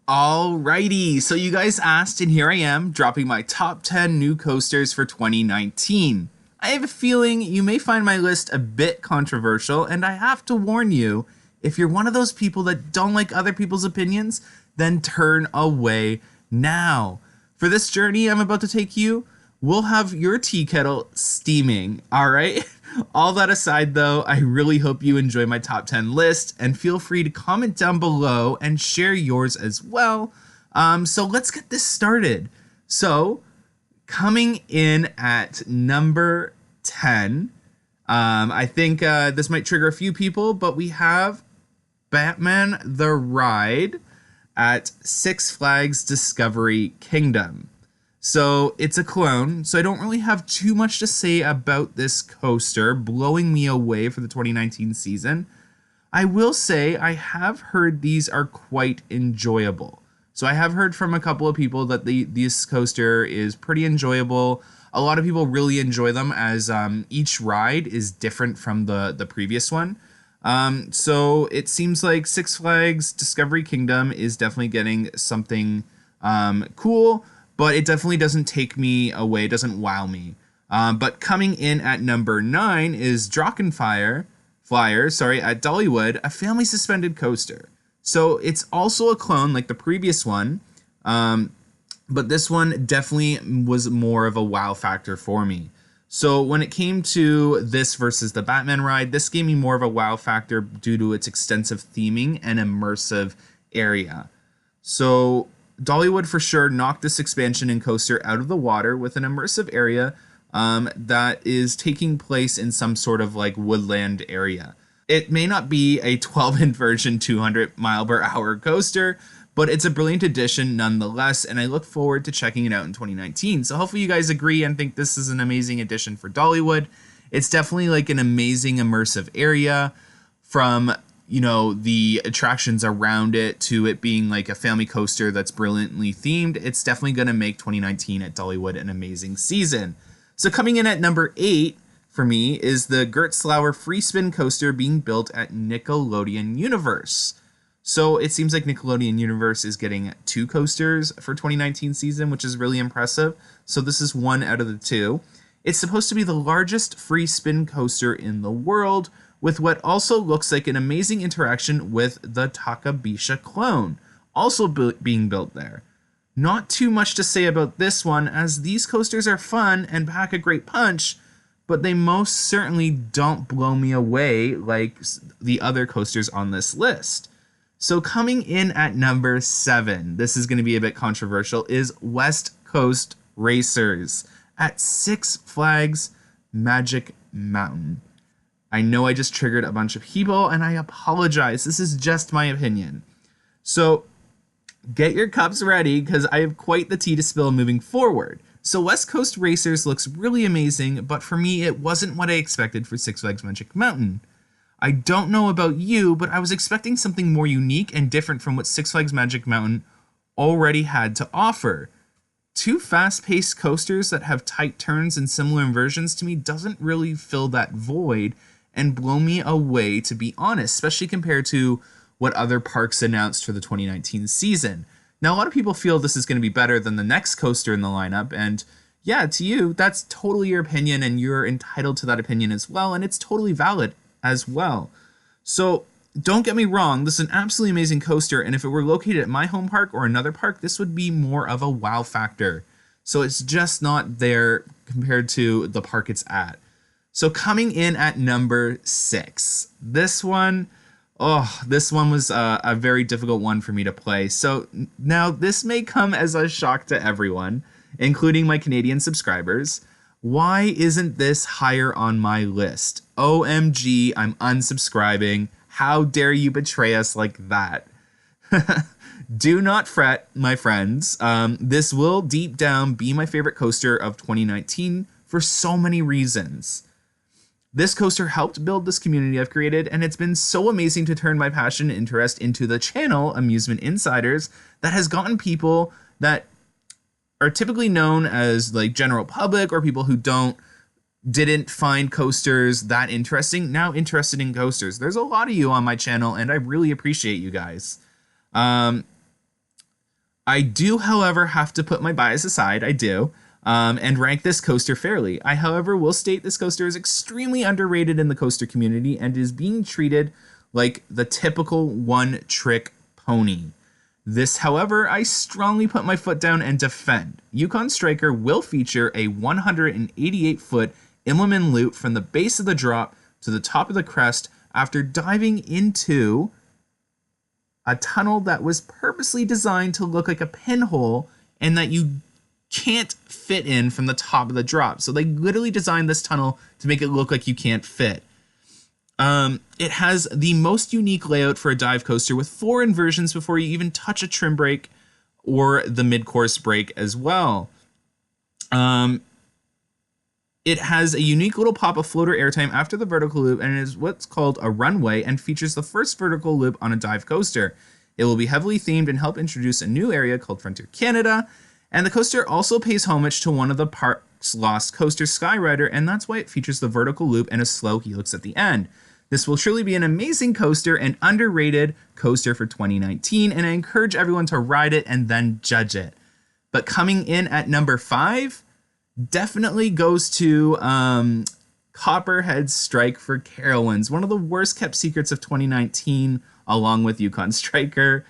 Alrighty, so you guys asked, and here I am dropping my top 10 new coasters for 2019. I have a feeling you may find my list a bit controversial, and I have to warn you, if you're one of those people that don't like other people's opinions, then turn away now. For this journey I'm about to take you, we'll have your tea kettle steaming, alright? All that aside though, I really hope you enjoy my top 10 list and feel free to comment down below and share yours as well. So let's get this started. So coming in at number 10, I think this might trigger a few people, but we have Batman the Ride at Six Flags Discovery Kingdom. So it's a clone, so I don't really have too much to say about this coaster blowing me away for the 2019 season. I will say I have heard these are quite enjoyable. So I have heard from a couple of people that this coaster is pretty enjoyable. A lot of people really enjoy them as each ride is different from the previous one. So it seems like Six Flags Discovery Kingdom is definitely getting something cool, but it definitely doesn't take me away, doesn't wow me. But coming in at number 9 is Drachenflyer at Dollywood, a family suspended coaster. So it's also a clone like the previous one, but this one definitely was more of a wow factor for me. So when it came to this versus the Batman ride, this gave me more of a wow factor due to its extensive theming and immersive area. So Dollywood for sure knocked this expansion and coaster out of the water with an immersive area that is taking place in some sort of like woodland area. It may not be a 12-inch version 200-mile-per-hour coaster, but it's a brilliant addition nonetheless, and I look forward to checking it out in 2019. So hopefully you guys agree and think this is an amazing addition for Dollywood. It's definitely like an amazing immersive area from the attractions around it to it being like a family coaster that's brilliantly themed. It's definitely going to make 2019 at Dollywood an amazing season. So coming in at number 8 for me is the Gerstlauer Free Spin Coaster being built at Nickelodeon Universe. So it seems like Nickelodeon Universe is getting 2 coasters for 2019 season, which is really impressive. So this is one out of the 2. It's supposed to be the largest free spin coaster in the world, with what also looks like an amazing interaction with the Takabisha clone, also being built there. Not too much to say about this one, as these coasters are fun and pack a great punch, but they most certainly don't blow me away like the other coasters on this list. So coming in at number 7, this is going to be a bit controversial, is West Coast Racers at Six Flags Magic Mountain. I know I just triggered a bunch of people, and I apologize. This is just my opinion. So get your cups ready, because I have quite the tea to spill moving forward. So West Coast Racers looks really amazing, but for me, it wasn't what I expected for Six Flags Magic Mountain. I don't know about you, but I was expecting something more unique and different from what Six Flags Magic Mountain already had to offer. 2 fast-paced coasters that have tight turns and similar inversions to me doesn't really fill that void and blow me away, to be honest, especially compared to what other parks announced for the 2019 season. Now, a lot of people feel this is going to be better than the next coaster in the lineup, and yeah, to you, that's totally your opinion, and you're entitled to that opinion as well, and it's totally valid as well. So don't get me wrong, this is an absolutely amazing coaster, and if it were located at my home park or another park, this would be more of a wow factor. So it's just not there compared to the park it's at. So coming in at number 6, this one was a very difficult one for me to play. So now this may come as a shock to everyone, including my Canadian subscribers. Why isn't this higher on my list? OMG, I'm unsubscribing. How dare you betray us like that? Do not fret, my friends. This will deep down be my favorite coaster of 2019 for so many reasons. This coaster helped build this community I've created, and it's been so amazing to turn my passion and interest into the channel Amusement Insiders that has gotten people that are typically known as like general public or people who didn't find coasters that interesting now interested in coasters. There's a lot of you on my channel, and I really appreciate you guys. I do, however, have to put my bias aside. I do. And rank this coaster fairly. I, however, will state this coaster is extremely underrated in the coaster community and is being treated like the typical one-trick pony. This, however, I strongly put my foot down and defend. Yukon Striker will feature a 188-foot Immelman loop from the base of the drop to the top of the crest after diving into a tunnel that was purposely designed to look like a pinhole and that you can't fit in from the top of the drop. So they literally designed this tunnel to make it look like you can't fit. It has the most unique layout for a dive coaster with 4 inversions before you even touch a trim brake or the mid-course brake as well. It has a unique little pop of floater airtime after the vertical loop and is what's called a runway and features the first vertical loop on a dive coaster. It will be heavily themed and help introduce a new area called Frontier Canada. And the coaster also pays homage to one of the park's lost coasters, Skyrider, and that's why it features the vertical loop and a slow helix at the end. This will truly be an amazing coaster and underrated coaster for 2019, and I encourage everyone to ride it and then judge it. But coming in at number 5, definitely goes to Copperhead Strike for Carowinds, one of the worst kept secrets of 2019, along with Yukon Striker.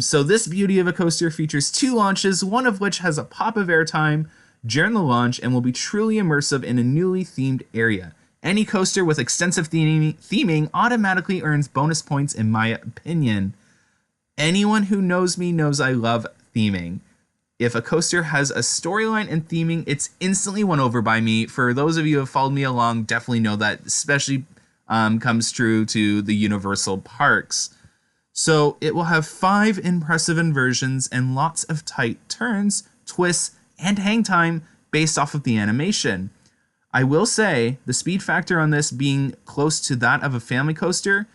So this beauty of a coaster features 2 launches, one of which has a pop of airtime during the launch and will be truly immersive in a newly themed area. Any coaster with extensive theming automatically earns bonus points in my opinion. Anyone who knows me knows I love theming. If a coaster has a storyline and theming, it's instantly won over by me. For those of you who have followed me along, definitely know that, especially comes true to the Universal parks. So it will have 5 impressive inversions and lots of tight turns, twists, and hang time based off of the animation. I will say the speed factor on this being close to that of a family coaster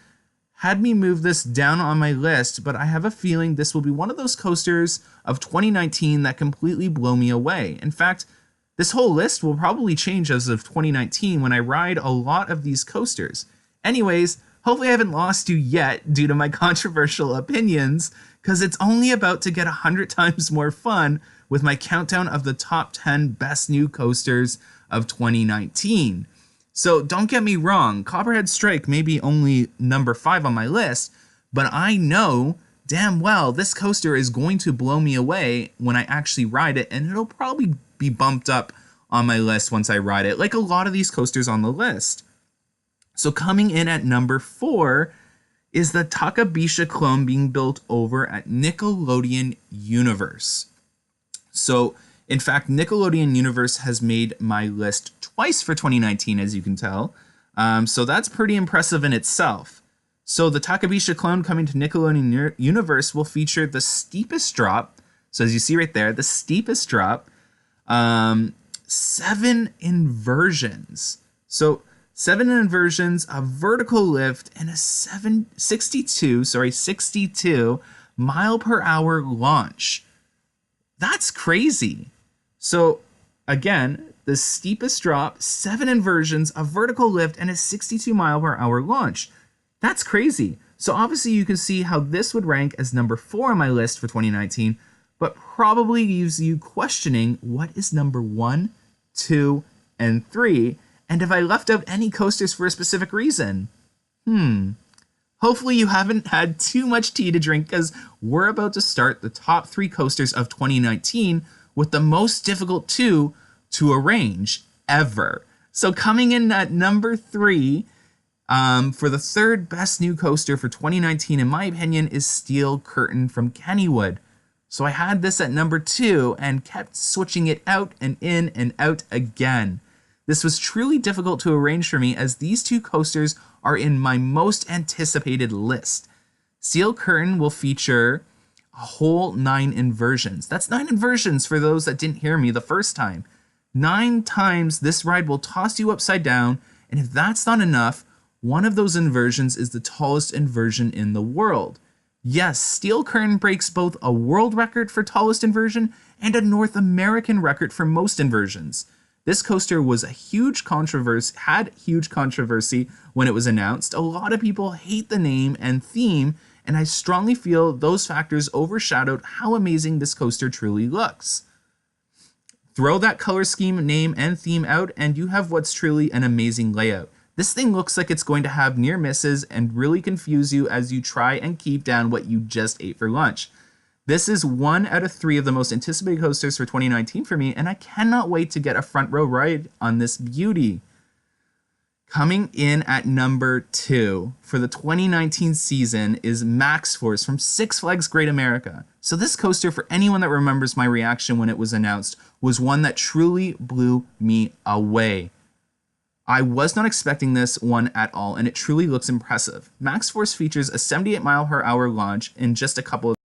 had me move this down on my list, but I have a feeling this will be one of those coasters of 2019 that completely blow me away. In fact, this whole list will probably change as of 2019 when I ride a lot of these coasters. Anyways, hopefully I haven't lost you yet due to my controversial opinions, because it's only about to get 100 times more fun with my countdown of the top 10 best new coasters of 2019. So don't get me wrong, Copperhead Strike may be only number 5 on my list, but I know damn well this coaster is going to blow me away when I actually ride it, and it'll probably be bumped up on my list once I ride it, like a lot of these coasters on the list. So coming in at number 4 is the Takabisha clone being built over at Nickelodeon Universe. So in fact, Nickelodeon Universe has made my list twice for 2019, as you can tell. So that's pretty impressive in itself. So the Takabisha clone coming to Nickelodeon Universe will feature the steepest drop. So as you see right there, the steepest drop, 7 inversions. So 7 inversions, a vertical lift, and a 62 mile per hour launch. That's crazy. So again, the steepest drop, 7 inversions, a vertical lift, and a 62 mile per hour launch. That's crazy. So obviously you can see how this would rank as number 4 on my list for 2019, but probably leaves you questioning what is number 1, 2, and 3, and if I left out any coasters for a specific reason. Hopefully you haven't had too much tea to drink, because we're about to start the top 3 coasters of 2019 with the most difficult 2 to arrange ever. So coming in at number 3 for the 3rd best new coaster for 2019, in my opinion, is Steel Curtain from Kennywood. So I had this at number 2 and kept switching it out and in and out again. This was truly difficult to arrange for me, as these 2 coasters are in my most anticipated list. Steel Curtain will feature a whole 9 inversions. That's 9 inversions for those that didn't hear me the first time. 9 times this ride will toss you upside down, and if that's not enough, one of those inversions is the tallest inversion in the world. Yes, Steel Curtain breaks both a world record for tallest inversion and a North American record for most inversions. This coaster was a huge controversy, had huge controversy when it was announced. A lot of people hate the name and theme, and I strongly feel those factors overshadowed how amazing this coaster truly looks. Throw that color scheme, name, and theme out, and you have what's truly an amazing layout. This thing looks like it's going to have near misses and really confuse you as you try and keep down what you just ate for lunch. This is 1 out of 3 of the most anticipated coasters for 2019 for me, and I cannot wait to get a front row ride on this beauty. Coming in at number 2 for the 2019 season is Max Force from Six Flags Great America. So this coaster, for anyone that remembers my reaction when it was announced, was one that truly blew me away. I was not expecting this one at all, and it truly looks impressive. Max Force features a 78 mile per hour launch in just a couple of